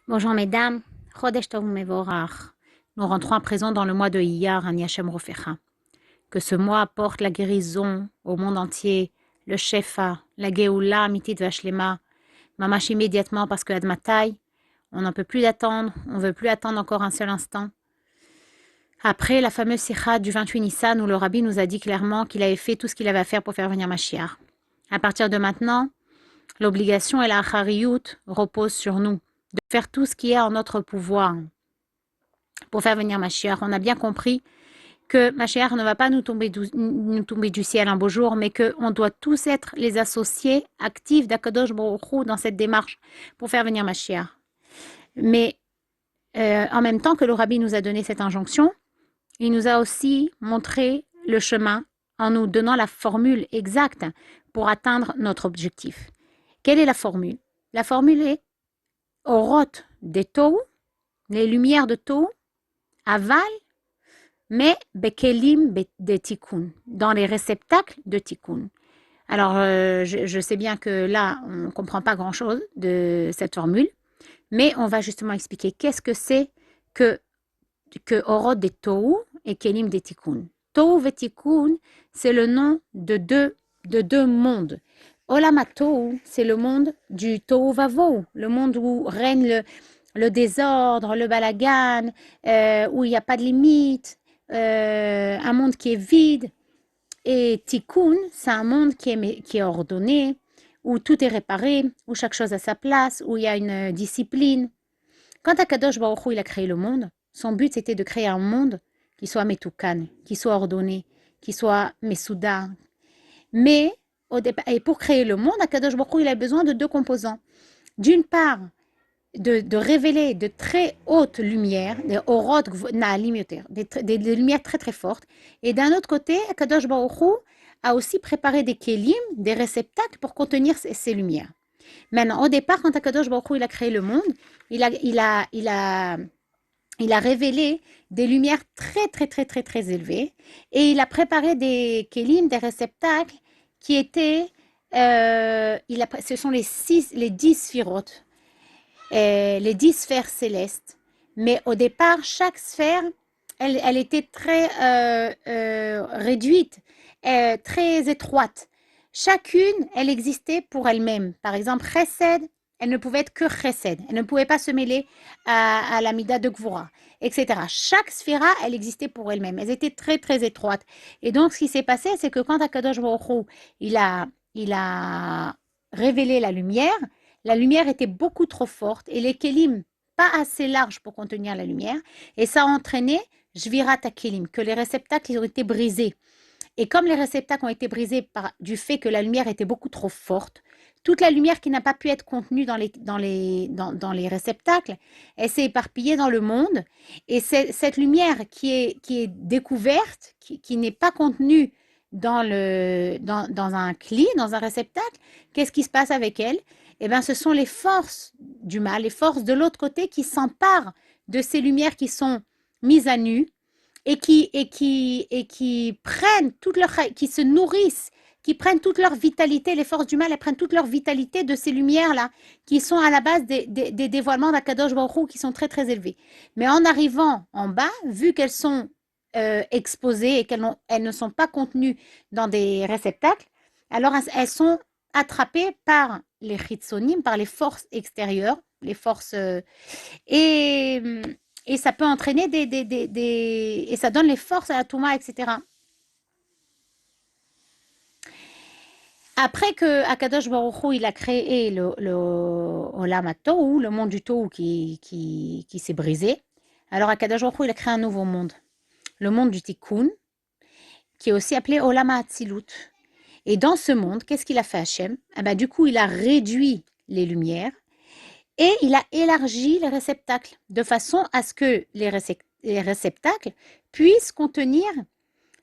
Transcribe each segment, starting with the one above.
Bonjour mesdames, Chodesh Tov Mevorach. Nous rentrons à présent dans le mois de Iyar, Ani Hashem Rofecha. Que ce mois apporte la guérison au monde entier, le Shefa, la Geoula, Amitit Vashlema, Mamash immédiatement parce que Admatai, on n'en peut plus d'attendre, on ne veut plus attendre encore un seul instant. Après la fameuse Sikha du 28 Nissan où le Rabbi nous a dit clairement qu'il avait fait tout ce qu'il avait à faire pour faire venir Mashiach. À partir de maintenant, l'obligation et la Achariyut reposent sur nous, de faire tout ce qui est en notre pouvoir pour faire venir Mashiach. On a bien compris que Mashiach ne va pas nous tomber du ciel un beau jour, mais qu'on doit tous être les associés actifs d'Akadosh Baruch Hu dans cette démarche pour faire venir Mashiach. Mais en même temps que le Rabbi nous a donné cette injonction, il nous a aussi montré le chemin en nous donnant la formule exacte pour atteindre notre objectif. Quelle est la formule? La formule est Oroth des Tohu, les lumières de Tohu, aval, mais bekelim de tikkun, dans les réceptacles de tikkun. Alors, je sais bien que là, on ne comprend pas grand-chose de cette formule, mais on va justement expliquer qu'est-ce que c'est que Oroth des Tohu et Kelim des tikkun. Tohu et tikkun, c'est le nom de deux mondes. Olam Tohu, c'est le monde du Tohu Vavohu, le monde où règne le désordre, le balagan, où il n'y a pas de limite, un monde qui est vide. Et Tikkun, c'est un monde qui est ordonné, où tout est réparé, où chaque chose a sa place, où il y a une discipline. Quand Akadosh Baruch Hu, il a créé le monde, son but c'était de créer un monde qui soit Metukan, qui soit ordonné, qui soit Mesouda. Mais et pour créer le monde, Akadosh Baruch Hu, il a besoin de deux composants. D'une part, de révéler de très hautes lumières, des oroth na'alim yoter, des lumières très très fortes. Et d'un autre côté, Akadosh Baruch Hu a aussi préparé des kelim, des réceptacles pour contenir ces lumières. Maintenant, au départ, quand Akadosh Baruch Hu, il a créé le monde, il a révélé des lumières très très très très très élevées et il a préparé des kelim, des réceptacles qui étaient, ce sont les 10 sphirotes, les 10 sphères célestes. Mais au départ, chaque sphère, elle était très réduite, très étroite. Chacune, elle existait pour elle-même. Par exemple, Chesed, elle ne pouvait être que Chesed. Elle ne pouvait pas se mêler à la Mida de Gvura, etc. Chaque sphira, elle existait pour elle-même. Elles étaient très, très étroites. Et donc, ce qui s'est passé, c'est que quand Akadosh Baruch Hu, il a révélé la lumière était beaucoup trop forte et les kelim pas assez larges pour contenir la lumière. Et ça a entraîné Jvirat kelim, que les réceptacles ont été brisés. Et comme les réceptacles ont été brisés du fait que la lumière était beaucoup trop forte, toute la lumière qui n'a pas pu être contenue dans les réceptacles, elle s'est éparpillée dans le monde. Et cette lumière qui est découverte, qui n'est pas contenue dans un cli, dans un réceptacle, qu'est-ce qui se passe avec elle? Eh bien, ce sont les forces du mal, les forces de l'autre côté qui s'emparent de ces lumières qui sont mises à nu et qui prennent qui se nourrissent, qui prennent toute leur vitalité, les forces du mal, elles prennent toute leur vitalité de ces lumières-là, qui sont à la base des dévoilements d'Akadosh Baruch Hu, qui sont très très élevés. Mais en arrivant en bas, vu qu'elles sont exposées et elles ne sont pas contenues dans des réceptacles, alors elles sont attrapées par les chitsonim, par les forces extérieures, les forces et et ça peut entraîner et ça donne les forces à la Touma, etc. Après que Akadosh Baruch Hu, il a créé le Olam Tohu, le monde du Tohu qui s'est brisé, alors Akadosh Baruch Hu, il a créé un nouveau monde, le monde du Tikkun, qui est aussi appelé Olam HaAtzilut. Et dans ce monde, qu'est-ce qu'il a fait Hachem? Du coup, il a réduit les lumières et il a élargi les réceptacles de façon à ce que les réceptacles puissent contenir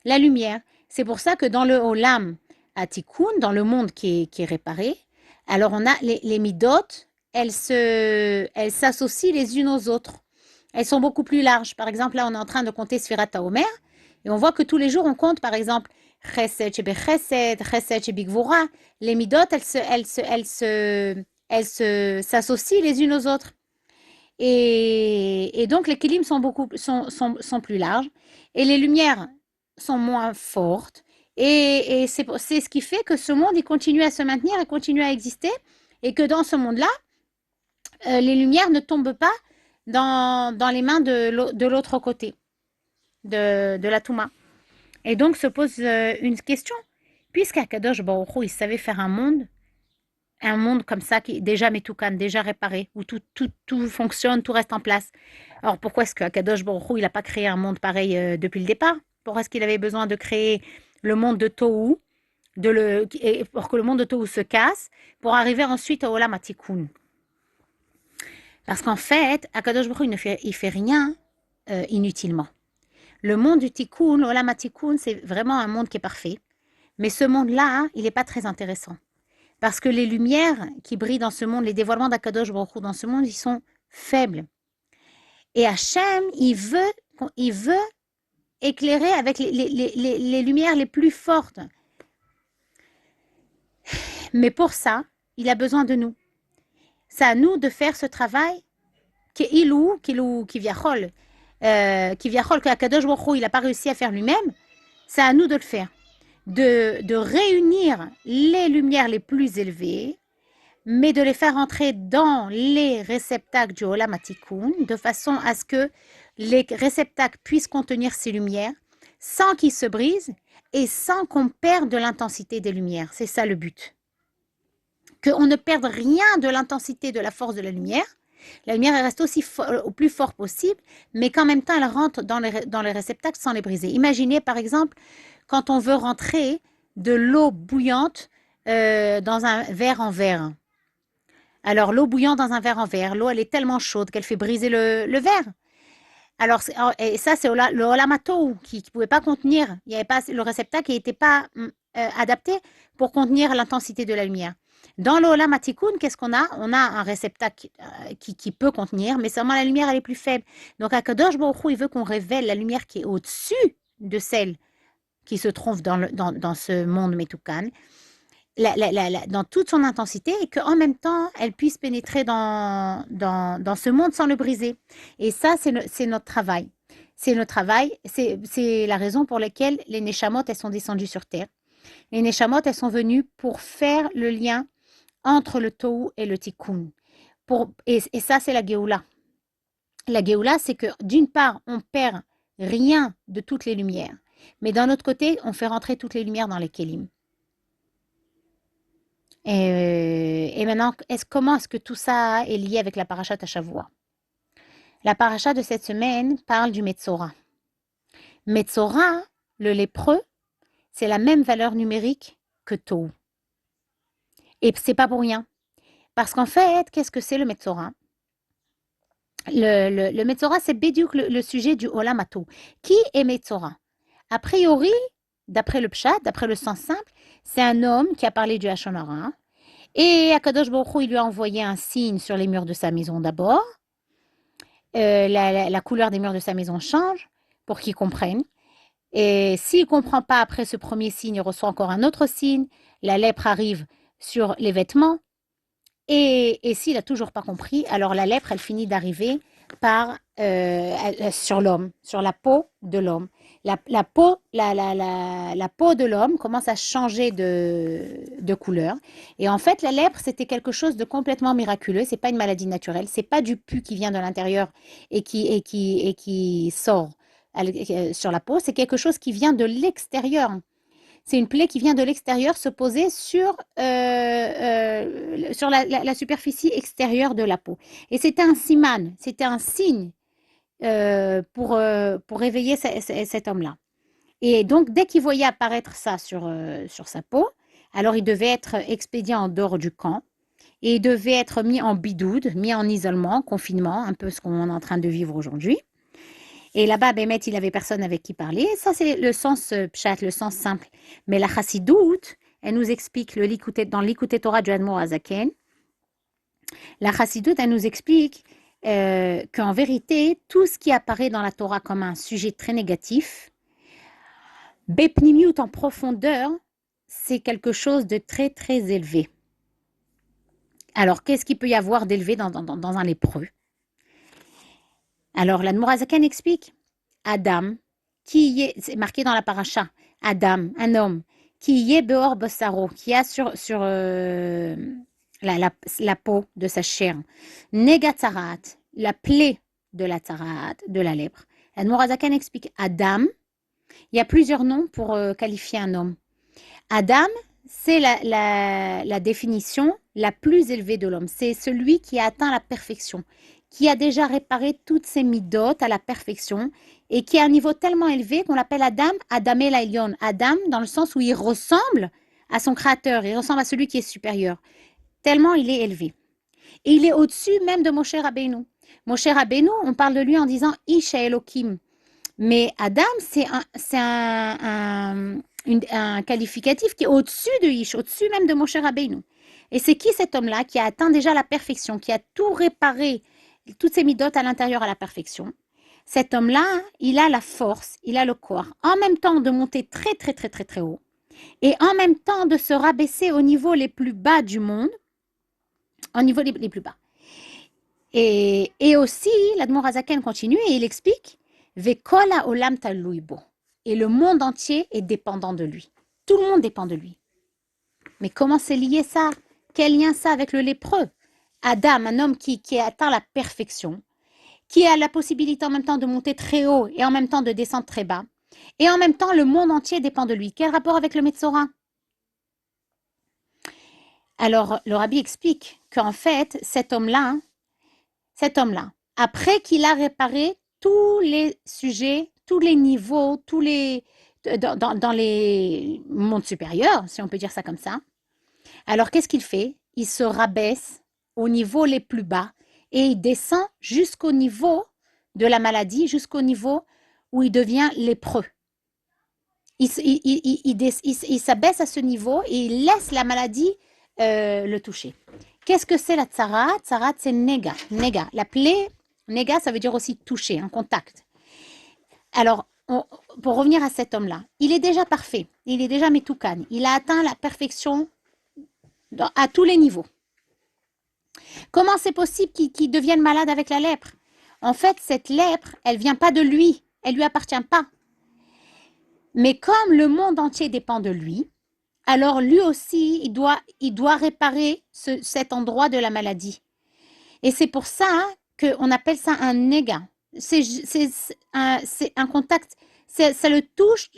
la lumière. C'est pour ça que dans le Olam Atikoun, dans le monde qui est réparé, alors on a les midot, elles s'associent les unes aux autres. Elles sont beaucoup plus larges. Par exemple, là, on est en train de compter Sfirat HaOmer et on voit que tous les jours, on compte, par exemple, Chesed Shebe Chesed, Chesed Shebe Gvura. Les midot, elles s'associent les unes aux autres. Et donc, les kélim sont plus larges et les lumières sont moins fortes. Et c'est ce qui fait que ce monde, il continue à se maintenir et continue à exister. Et que dans ce monde-là, les lumières ne tombent pas dans les mains de l'autre côté, de la Touma. Et donc se pose une question. Puisqu'Akadosh Baruch Hu, il savait faire un monde comme ça, qui est déjà Metoukan, déjà réparé, où tout fonctionne, tout reste en place. Alors pourquoi est-ce qu'Akadosh Baruch Hu, il n'a pas créé un monde pareil depuis le départ? Pourquoi est-ce qu'il avait besoin de créer le monde de Tohu, pour que le monde de Tohu se casse, pour arriver ensuite au Olam Hatikun? Parce qu'en fait, Akadosh Baruch Hu, il fait rien inutilement. Le monde du Tikkun, Olam Hatikun, c'est vraiment un monde qui est parfait. Mais ce monde-là, il n'est pas très intéressant. Parce que les lumières qui brillent dans ce monde, les dévoilements d'Akadosh Baruch Hu dans ce monde, ils sont faibles. Et Hachem, il veut éclairer avec les lumières les plus fortes. Mais pour ça, il a besoin de nous. C'est à nous de faire ce travail kiviachol, que Akadosh Baruch Hu, il n'a pas réussi à faire lui-même. C'est à nous de le faire. De réunir les lumières les plus élevées, mais de les faire entrer dans les réceptacles du Olam Hatikun, de façon à ce que les réceptacles puissent contenir ces lumières sans qu'ils se brisent et sans qu'on perde de l'intensité des lumières. C'est ça le but. Qu'on ne perde rien de l'intensité, de la force de la lumière. La lumière elle reste au plus fort possible, mais qu'en même temps, elle rentre dans les réceptacles sans les briser. Imaginez par exemple, quand on veut rentrer de l'eau bouillante dans un verre en verre. Alors, l'eau bouillante dans un verre en verre, l'eau, elle est tellement chaude qu'elle fait briser le verre. Alors, et ça, c'est le olamato qui ne pouvait pas contenir, il y avait pas, le réceptacle qui n'était pas adapté pour contenir l'intensité de la lumière. Dans le Olam Hatikun, qu'est-ce qu'on a? On a un réceptacle qui peut contenir, mais seulement la lumière, elle est plus faible. Donc, Akadosh Baruch Hu, il veut qu'on révèle la lumière qui est au-dessus de celle qui se trouve dans ce monde Metukan, dans toute son intensité, et qu'en même temps, elle puisse pénétrer dans ce monde sans le briser. Et ça, c'est notre travail. C'est notre travail, c'est la raison pour laquelle les Neshamot, elles sont descendues sur Terre. Les Neshamot, elles sont venues pour faire le lien entre le Tohu et le Tikkun. Et ça, c'est la Géoula. La Géoula, c'est que d'une part, on perd rien de toutes les lumières, mais d'un autre côté, on fait rentrer toutes les lumières dans les Kélim. Et maintenant, comment est-ce que tout ça est lié avec la paracha Shavua? La paracha de cette semaine parle du Metzora. Metzora, le lépreux, c'est la même valeur numérique que Tohu. Et c'est pas pour rien. Parce qu'en fait, qu'est-ce que c'est le Metzora? Le Metzora, c'est bédiouk le sujet du Olam Hatou. Qui est Metzora? A priori, d'après le Pshat, d'après le sens simple, c'est un homme qui a parlé du Lashon Hara. Et Akadosh Baruch Hu, il lui a envoyé un signe sur les murs de sa maison d'abord. La couleur des murs de sa maison change pour qu'il comprenne. Et s'il ne comprend pas après ce premier signe, il reçoit encore un autre signe. La lèpre arrive sur les vêtements. Et s'il n'a toujours pas compris, alors la lèpre, elle finit d'arriver sur l'homme, sur la peau de l'homme. La peau de l'homme commence à changer de couleur. Et en fait, la lèpre, c'était quelque chose de complètement miraculeux. C'est pas une maladie naturelle. C'est pas du pus qui vient de l'intérieur et qui sort sur la peau. C'est quelque chose qui vient de l'extérieur. C'est une plaie qui vient de l'extérieur se poser sur la superficie extérieure de la peau. Et c'était un siman, c'était un signe pour réveiller cet homme-là. Et donc, dès qu'il voyait apparaître ça sur sa peau, alors il devait être expédié en dehors du camp et il devait être mis en bidoud, mis en isolement, confinement, un peu ce qu'on est en train de vivre aujourd'hui. Et là-bas, Bémet, il n'avait personne avec qui parler. Ça, c'est le sens pshat, le sens simple. Mais la chassidoute, elle nous explique dans l'Ikouté Torah du Admor Azaken. La chassidoute, elle nous explique qu'en vérité, tout ce qui apparaît dans la Torah comme un sujet très négatif, Bepnimiut en profondeur, c'est quelque chose de très, très élevé. Alors, qu'est-ce qu'il peut y avoir d'élevé dans un lépreux? Alors, l'Admorazaken explique, Adam, qui y est, c'est marqué dans la paracha, Adam, un homme, qui y est Beor Bossaro, qui a sur la peau de sa chair, Negatzarat, la plaie de la tzarat, de la lèpre. L'Admorazaken explique, Adam, il y a plusieurs noms pour qualifier un homme. Adam, c'est la définition la plus élevée de l'homme. C'est celui qui a atteint la perfection, qui a déjà réparé toutes ses midotes à la perfection et qui a un niveau tellement élevé qu'on l'appelle Adam, Adam el Elyon. Adam, dans le sens où il ressemble à son créateur, il ressemble à celui qui est supérieur, tellement il est élevé. Et il est au-dessus même de Moshe Rabbeinu. Moshe Rabbeinu, on parle de lui en disant Isha Elohim. Mais Adam, c'est un qualificatif qui est au-dessus de Ish, au-dessus même de Moshe Rabbeinu. Et c'est qui cet homme-là qui a atteint déjà la perfection, qui a tout réparé, toutes ses midotes à l'intérieur à la perfection? Cet homme-là, il a la force, il a le corps, en même temps de monter très très très très très haut, et en même temps de se rabaisser au niveau les plus bas du monde, au niveau les plus bas. Et aussi, l'Admorazaken continue et il explique Vekola olam talui bo. Et le monde entier est dépendant de lui. Tout le monde dépend de lui. Mais comment c'est lié ça? Quel lien ça avec le lépreux? Adam, un homme qui a atteint la perfection, qui a la possibilité en même temps de monter très haut et en même temps de descendre très bas. Et en même temps, le monde entier dépend de lui. Quel rapport avec le Metzora? Alors, le rabbi explique qu'en fait, cet homme-là, après qu'il a réparé tous les sujets, tous les niveaux, dans les mondes supérieurs, si on peut dire ça comme ça, alors qu'est-ce qu'il fait? Il se rabaisse au niveau les plus bas et il descend jusqu'au niveau de la maladie, jusqu'au niveau où il devient lépreux. Il s'abaisse à ce niveau et il laisse la maladie le toucher. Qu'est-ce que c'est la tzarat? Tzarat, c'est nega. Nega. La plaie, nega, ça veut dire aussi toucher, un contact. Alors, pour revenir à cet homme-là, il est déjà parfait. Il est déjà metoukan. Il a atteint la perfection à tous les niveaux. Comment c'est possible qu'il devienne malade avec la lèpre? En fait, cette lèpre, elle vient pas de lui. Elle lui appartient pas. Mais comme le monde entier dépend de lui, alors lui aussi, il doit réparer cet endroit de la maladie. Et c'est pour ça qu'on appelle ça un néga. C'est un contact, ça le touche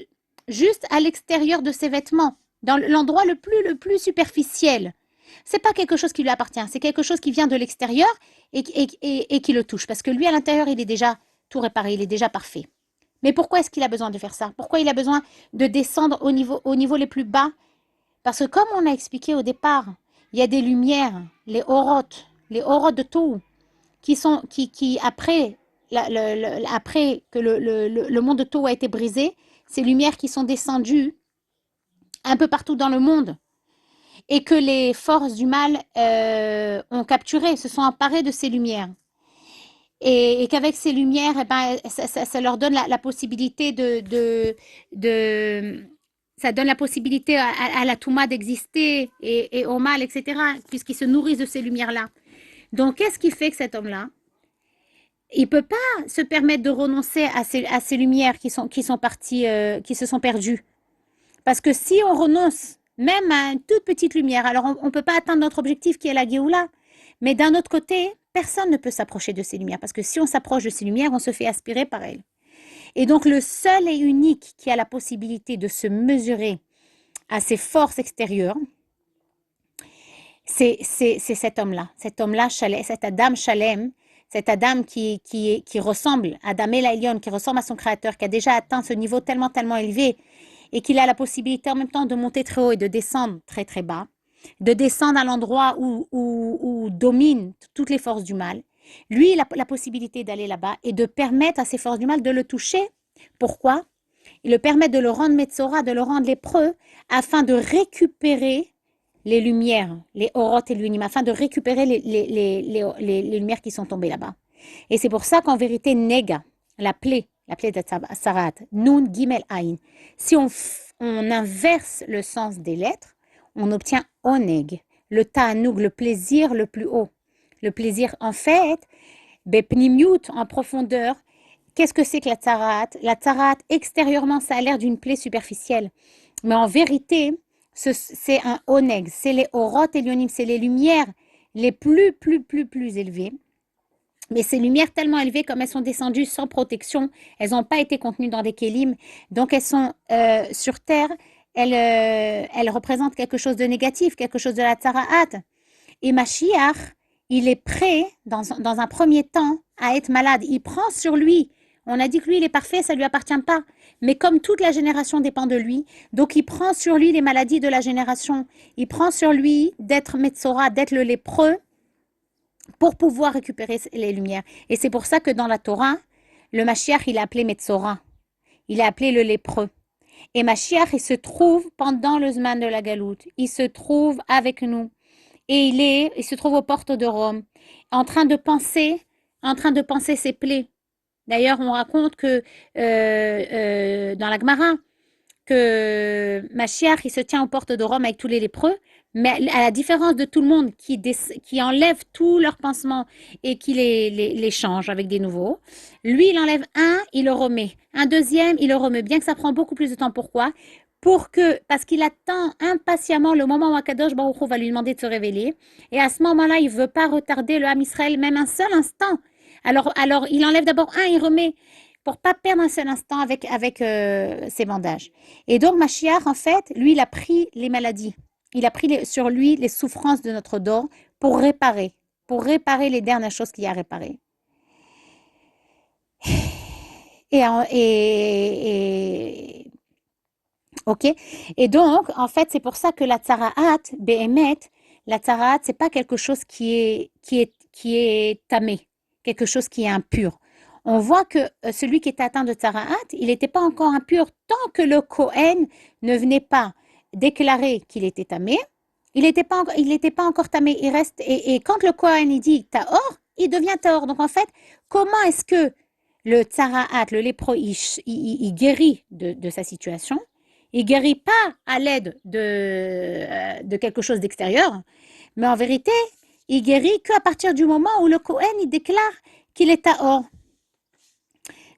juste à l'extérieur de ses vêtements, dans l'endroit le plus superficiel. C'est pas quelque chose qui lui appartient, c'est quelque chose qui vient de l'extérieur et qui le touche. Parce que lui, à l'intérieur, il est déjà tout réparé, il est déjà parfait. Mais pourquoi est-ce qu'il a besoin de faire ça? Pourquoi il a besoin de descendre au niveau les plus bas? Parce que comme on a expliqué au départ, il y a des lumières, les orotes de tout, qui après, après que le monde de tout a été brisé, ces lumières qui sont descendues un peu partout dans le monde et que les forces du mal ont capturé, se sont emparées de ces lumières. Et qu'avec ces lumières, eh ben, ça leur donne la possibilité ça donne la possibilité à la Touma d'exister et au mal, etc., puisqu'ils se nourrissent de ces lumières-là. Donc, qu'est-ce qui fait que cet homme-là, il ne peut pas se permettre de renoncer à ces lumières qui sont parties, qui se sont perdues? Parce que si on renonce même à une toute petite lumière, alors on ne peut pas atteindre notre objectif qui est la Géoula. Mais d'un autre côté, personne ne peut s'approcher de ces lumières. Parce que si on s'approche de ces lumières, on se fait aspirer par elles. Et donc le seul et unique qui a la possibilité de se mesurer à ces forces extérieures, c'est cet homme-là. Cet homme-là, cet Adam Shalem, cet Adam qui ressemble, Adam El Elyon, qui ressemble à son créateur, qui a déjà atteint ce niveau tellement, tellement élevé, et qu'il a la possibilité en même temps de monter très haut et de descendre très, très bas, de descendre à l'endroit où dominent toutes les forces du mal. Lui, il a la possibilité d'aller là-bas et de permettre à ces forces du mal de le toucher. Pourquoi? Il le permet de le rendre Metzora, de le rendre lépreux, afin de récupérer les lumières, les orotes et l'unim, afin de récupérer les lumières qui sont tombées là-bas. Et c'est pour ça qu'en vérité, Nega, la plaie de Sarat, Nun Gimel Ain, si on inverse le sens des lettres, on obtient Oneg, le Ta'anoug, le plaisir le plus haut. Le plaisir, en fait, Bepnimiut, en profondeur. Qu'est-ce que c'est que la tzaraat? La tzaraat, extérieurement, ça a l'air d'une plaie superficielle. Mais en vérité, c'est un oneg. C'est les oroth elionim, c'est les lumières les plus élevées. Mais ces lumières tellement élevées, comme elles sont descendues sans protection, elles n'ont pas été contenues dans des kélim. Donc elles sont sur terre, elles représentent quelque chose de négatif, quelque chose de la tzaraat. Et Mashiach, il est prêt, dans un premier temps, à être malade. Il prend sur lui. On a dit que lui, il est parfait, ça ne lui appartient pas. Mais comme toute la génération dépend de lui, donc il prend sur lui les maladies de la génération. Il prend sur lui d'être Metzora, d'être le lépreux, pour pouvoir récupérer les lumières. Et c'est pour ça que dans la Torah, le Mashiach, il est appelé Metzora. Il est appelé le lépreux. Et Mashiach, il se trouve pendant le Zman de la Galoute. Il se trouve avec nous. Et il se trouve aux portes de Rome, en train de penser ses plaies. D'ailleurs, on raconte que dans la Gemara, que Mashiach, il se tient aux portes de Rome avec tous les lépreux, mais à la différence de tout le monde qui enlève tous leurs pansements et qui les change avec des nouveaux, lui, il enlève un, il le remet. Un deuxième, il le remet, bien que ça prend beaucoup plus de temps. Pourquoi? Parce qu'il attend impatiemment le moment où Akadosh Baruch Hu va lui demander de se révéler. Et à ce moment-là, il ne veut pas retarder le Ham Israël même un seul instant. Alors il enlève d'abord un, il remet pour pas perdre un seul instant avec ses bandages. Et donc Mashiach, en fait, lui, il a pris les maladies. Il a pris sur lui les souffrances de notre dos pour réparer les dernières choses qu'il y a à réparer. Ok. Et donc, en fait, c'est pour ça que la tsaraat, behemet, la tsaraat, c'est pas quelque chose qui est tamé, quelque chose qui est impur. On voit que celui qui était atteint de tsaraat, il n'était pas encore impur tant que le Kohen ne venait pas déclarer qu'il était tamé. Il n'était pas encore tamé. Il reste, et quand le Kohen il dit tahor, il devient tahor. Donc en fait, comment est-ce que le tsaraat, le lépreux, il guérit de sa situation? Il guérit pas à l'aide de quelque chose d'extérieur, mais en vérité, il guérit qu'à partir du moment où le Kohen il déclare qu'il est tahor.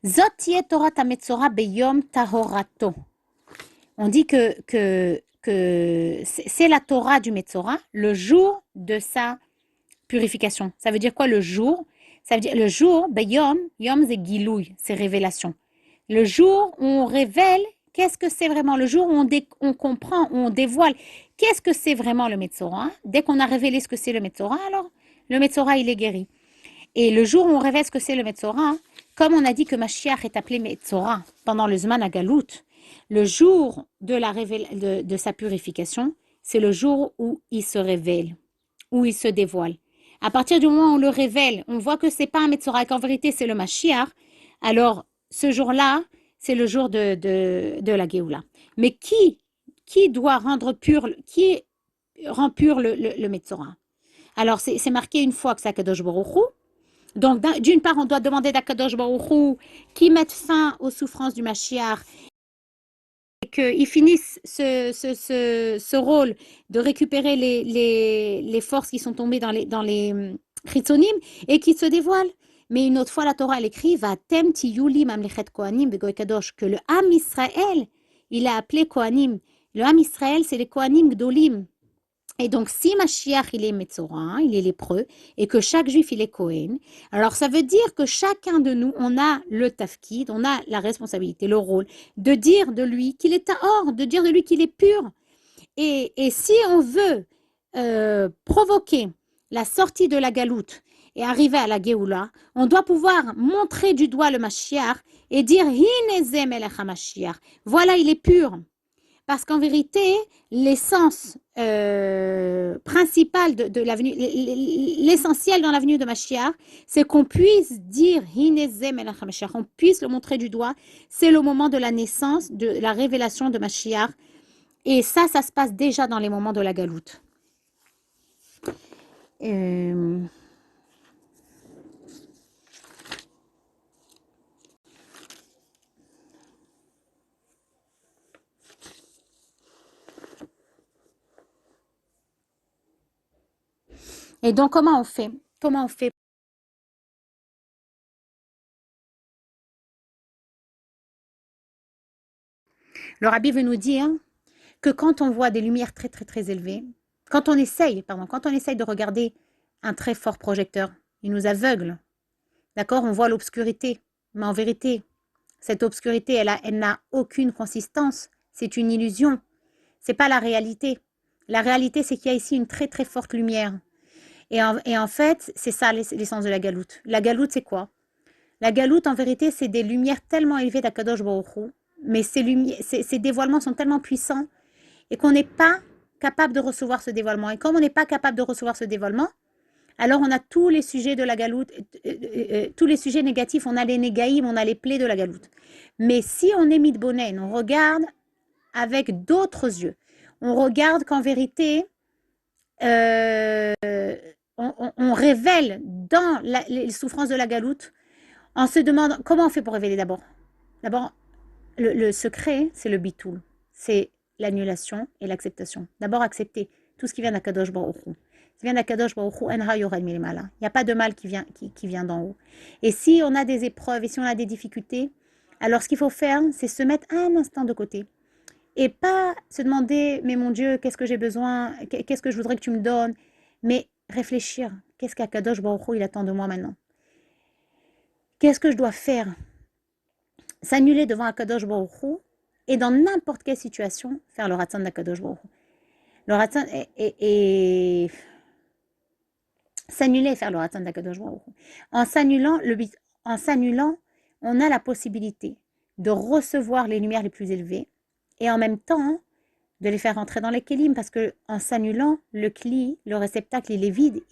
Zot tiye Torah tametzora beyom tahorato. On dit que c'est la Torah du Metzora, le jour de sa purification. Ça veut dire quoi le jour? Ça veut dire le jour, beyom, yom c'est gilouy, c'est révélation. Le jour où on révèle qu'est-ce que c'est vraiment, le jour où on comprend, où on dévoile qu'est-ce que c'est vraiment le Metzora. Dès qu'on a révélé ce que c'est le Metzora, alors le Metzora, il est guéri. Et le jour où on révèle ce que c'est le Metzora, comme on a dit que Mashiach est appelé Metzora pendant le Zman Agalout, le jour de sa purification, c'est le jour où il se révèle, où il se dévoile. À partir du moment où on le révèle, on voit que c'est pas un Metzora et qu'en vérité c'est le Mashiach, alors ce jour-là, c'est le jour de la Géoula. Mais qui doit rendre pur, qui rend pur le Metzora? Alors c'est marqué une fois que c'est Akadosh Baruch Hu. Donc d'une part, on doit demander d'Akadosh Baruch Hu qui mette fin aux souffrances du Mashiach et qu'il finisse ce rôle de récupérer les forces qui sont tombées dans les chitzonim et qui se dévoilent. Mais une autre fois, la Torah, elle écrit Vatem tiyuli mamlechet kohanim begoy kadosh, que le Ham Israël, il a appelé Kohanim. Le Ham Israël, c'est les Kohanim Gdolim. Et donc, si Mashiach, il est Metzora, il est lépreux, et que chaque juif, il est Kohen, alors ça veut dire que chacun de nous, on a le tafkid, on a la responsabilité, le rôle, de dire de lui qu'il est tahor, de dire de lui qu'il est pur. Et si on veut provoquer la sortie de la galoute et arriver à la Géoula, on doit pouvoir montrer du doigt le Mashiach et dire « Hineze melech HaMashiach ». Voilà, il est pur. Parce qu'en vérité, l'essence principale de la venue, l'essentiel dans la venue de Mashiach, c'est qu'on puisse dire Hineze melech HaMashiach, on puisse le montrer du doigt. C'est le moment de la naissance, de la révélation de Mashiach. Et ça se passe déjà dans les moments de la galoute. Et donc, comment on fait? Comment on fait Le rabbi veut nous dire que quand on voit des lumières très très très élevées, quand on essaye de regarder un très fort projecteur, il nous aveugle. D'accord? On voit l'obscurité. Mais en vérité, cette obscurité, elle n'a aucune consistance. C'est une illusion. C'est pas la réalité. La réalité, c'est qu'il y a ici une très très forte lumière. Et en fait, c'est ça l'essence de la galoute. La galoute, c'est quoi? La galoute, en vérité, c'est des lumières tellement élevées d'Akadosh Baruch Hu, mais ces dévoilements sont tellement puissants et qu'on n'est pas capable de recevoir ce dévoilement. Et comme on n'est pas capable de recevoir ce dévoilement, alors on a tous les sujets de la galoute, tous les sujets négatifs, on a les négaïm, on a les plaies de la galoute. Mais si on est mitbonen, on regarde avec d'autres yeux, on regarde qu'en vérité, euh, on révèle dans les souffrances de la galoute, on se demande comment on fait pour révéler d'abord. D'abord, le secret, c'est le bitoul, c'est l'annulation et l'acceptation. D'abord, accepter tout ce qui vient d'Akadosh Baruch Hu. Qui vient d'Akadosh Baruch Hu, enra yorel milemala. Il n'y a pas de mal qui vient d'en haut. Et si on a des épreuves et si on a des difficultés, alors ce qu'il faut faire, c'est se mettre un instant de côté. Et pas se demander, mais mon Dieu, qu'est-ce que j'ai besoin, qu'est-ce que je voudrais que tu me donnes, mais réfléchir, qu'est-ce qu'Akadosh Baruch Hu, il attend de moi maintenant? Qu'est-ce que je dois faire? S'annuler devant Akadosh Baruch Hu et dans n'importe quelle situation, faire le ratzon d'Akadosh Baruch Hu. Le ratzon est s'annuler et faire le ratzon d'Akadosh Baruch Hu. En s'annulant, on a la possibilité de recevoir les lumières les plus élevées et en même temps de les faire rentrer dans les kélim parce que en s'annulant, le kli, le réceptacle, il est vide,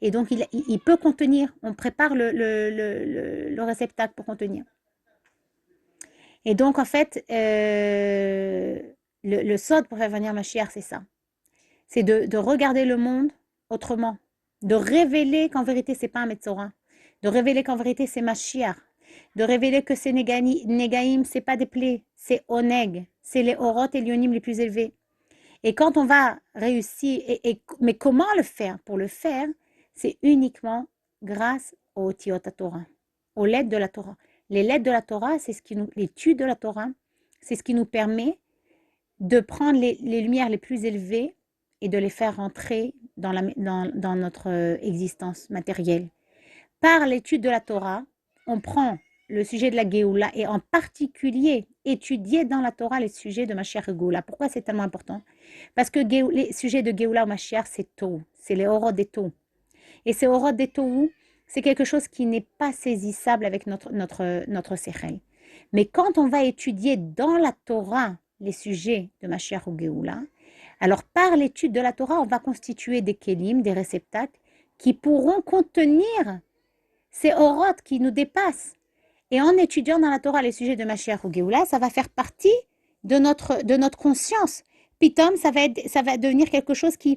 et donc il peut contenir. On prépare le réceptacle pour contenir. Et donc, en fait, le sod pour faire venir Mashiach, c'est ça. C'est de regarder le monde autrement. De révéler qu'en vérité, c'est pas un Metzora. De révéler qu'en vérité, c'est Mashiach. De révéler que ces Négaïm, c'est pas des plaies, c'est Oneg. C'est les Orot et Lyonim les plus élevés. Et quand on va réussir, mais comment le faire? Pour le faire, c'est uniquement grâce aux Tiot Torah, aux lettres de la Torah. Les lettres de la Torah, c'est l'étude de la Torah, c'est ce qui nous permet de prendre les lumières les plus élevées et de les faire rentrer dans notre existence matérielle. Par l'étude de la Torah, on prend le sujet de la Géoula et en particulier étudier dans la Torah les sujets de Mashiach et Géoula. Pourquoi c'est tellement important? Parce que les sujets de Géoula ou Mashiach, c'est Tohu, c'est les Orot des Tohu. Et ces Orot des Tohu, c'est quelque chose qui n'est pas saisissable avec notre Sechel. Mais quand on va étudier dans la Torah les sujets de Mashiach ou Géoula, alors par l'étude de la Torah, on va constituer des kélim, des réceptacles qui pourront contenir ces orotes qui nous dépassent. Et en étudiant dans la Torah les sujets de Mashiach ou Géoula, ça va faire partie de notre conscience. Pitom, ça va devenir quelque chose qu'on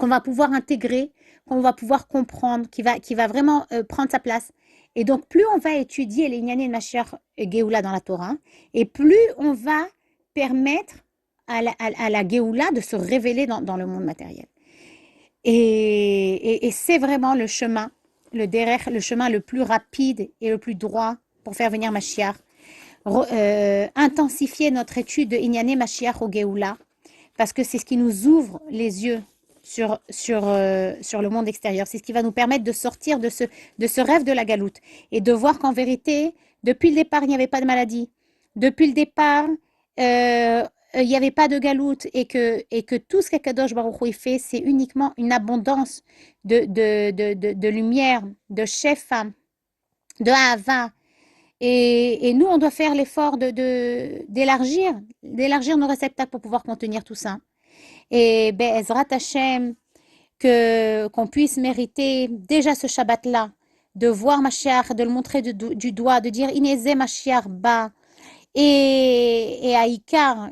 va pouvoir intégrer, qu'on va pouvoir comprendre, qui va vraiment prendre sa place. Et donc, plus on va étudier les Inyanim Mashiach et Géoula dans la Torah, et plus on va permettre à la Géoula de se révéler dans le monde matériel. Et c'est vraiment le chemin, le chemin le plus rapide et le plus droit pour faire venir Mashiach. Intensifier notre étude de Inyané Mashiach au Géoula, parce que c'est ce qui nous ouvre les yeux sur le monde extérieur. C'est ce qui va nous permettre de sortir de ce rêve de la galoute et de voir qu'en vérité, depuis le départ, il n'y avait pas de maladie. Depuis le départ, il n'y avait pas de galoute et que tout ce qu'Akadosh Baruch Hu fait, c'est uniquement une abondance de lumière, de shefa, de ahava. Et nous, on doit faire l'effort d'élargir nos réceptacles pour pouvoir contenir tout ça. Et Ezrat Hashem, qu'on puisse mériter déjà ce Shabbat-là, de voir Mashiach, de le montrer du doigt, de dire Ineze Mashiach ba, et à Icar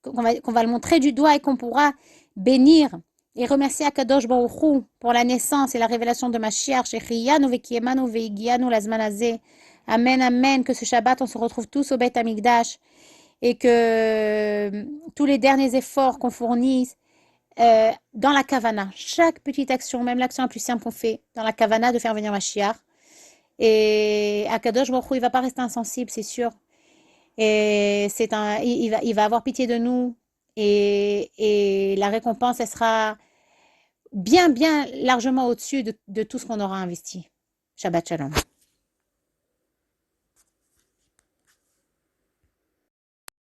qu'on va le montrer du doigt et qu'on pourra bénir et remercier Akadosh Baruch Hu pour la naissance et la révélation de Mashiach. Shechiyanu vekiemanu veigianu lazmanazé. Amen, amen. Que ce Shabbat, on se retrouve tous au Beth Amikdash et que tous les derniers efforts qu'on fournisse dans la Kavana, chaque petite action, même l'action la plus simple qu'on fait dans la Kavana de faire venir Mashiach, Et Akadosh Baruch Hu, il va pas rester insensible, c'est sûr. Et il va avoir pitié de nous. Et la récompense, elle sera bien, bien largement au-dessus de tout ce qu'on aura investi. Shabbat Shalom.